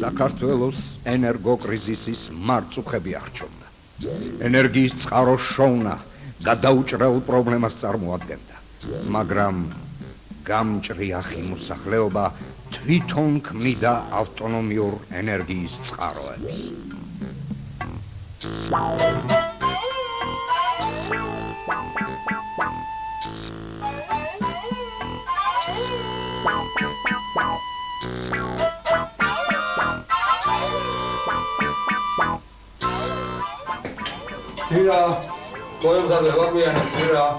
საქართველოს ენერგოკრიზისის მარწუხები აღჭურდა. ენერგიის წყარო შოვნა გადაუჭრელ პრობლემას წარმოადგენდა, მაგრამ გამჭრიახი მოსახლეობა თვითონ ქმნიდა ავტონომიურ ენერგიის წყაროებს. Tira, podemos hacer la bien, tira.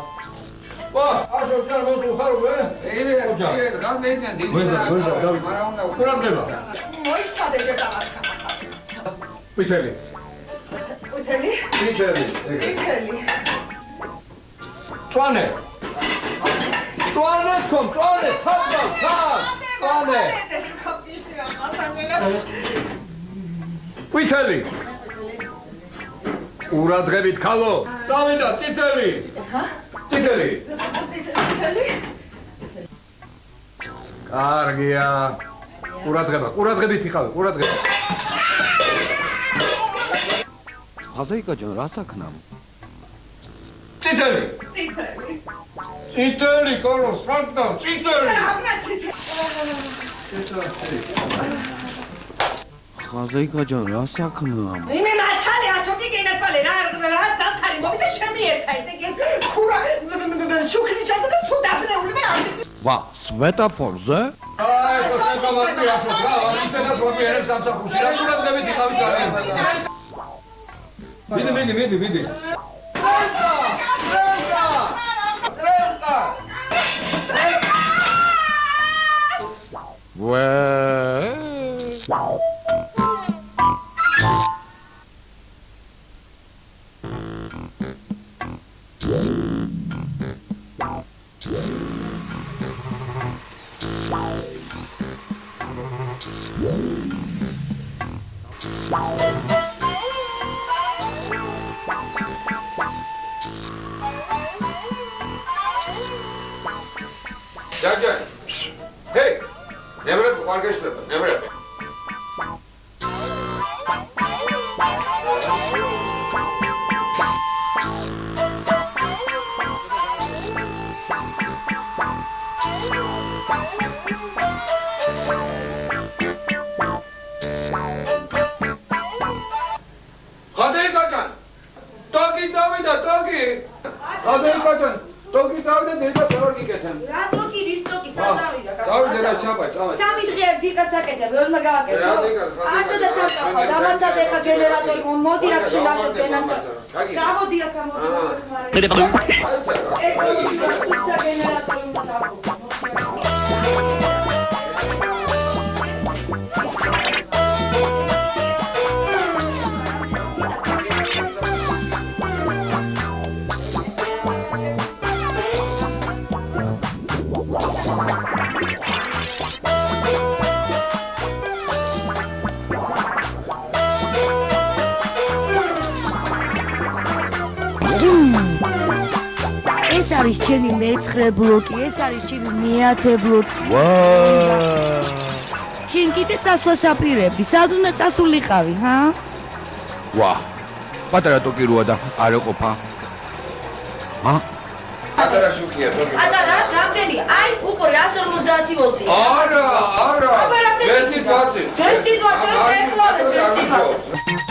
Va, hace usted no su jaro, ¿eh? ურადღებით ქალო, წავიდა წითელი. წითელი. კარგია. ურადღებით ხალ, ურადღებით. ხაზაიკაჯან რა საქმეა? წითელი. წითელი, კოლო, სანტა, წითელი. ხაზაიკაჯან რა საქმეა? იმე მაცალე ასოთი გენასვალე რა ძალთარი მოვიდა შემიერთა ესე იგი ეს ხურა შუქრი ჩადა და სულ დაბნეული მე არ ვა, სვეტაფორზე? აი, ხოცა გამარჯვე ახლა, ისედაც მომიერებს სამსახურში, რა ურადღებით იყავი ძალიან. მიდი. Jajan, hey, never forget to never. Toki davde deda torgi ketem. რა ტოკი რისტოკი სადავიდა? Davde ra შაბა, შაბა. სამი დღეა დიკასაკეთე, ვერნა გააკეთე. ასე და თავსახა, დამაცად ეხა გენერატორი მოდი აქ შილაშო გენაცად. გამოდი აქ მოდი. გენერატორი ეს არის ჩემი მე-9 ბლოკი, ეს არის ჩემი მე-10 ბლოკი. ვაა! შენ კიდე წასვლას აპირებდი, სად უნდა წასულიყავი, ჰა? ვა! პატარა ტოკი როა და არ ეყოფა. ჰა? პატარა შუქია, თორემ. პატარა, რამდენი? აი, უყურე 150 ვოლტია. არა. ერთი 20. ერთი 20, ეხლა ერთი 20.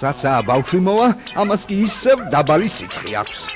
საცაა ბავშვი მოვა, ამას კი ისევ დაბალი სიცხე აქვს.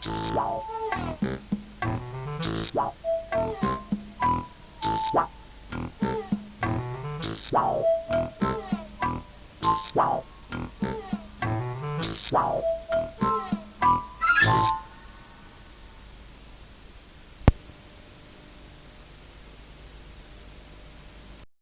Wow.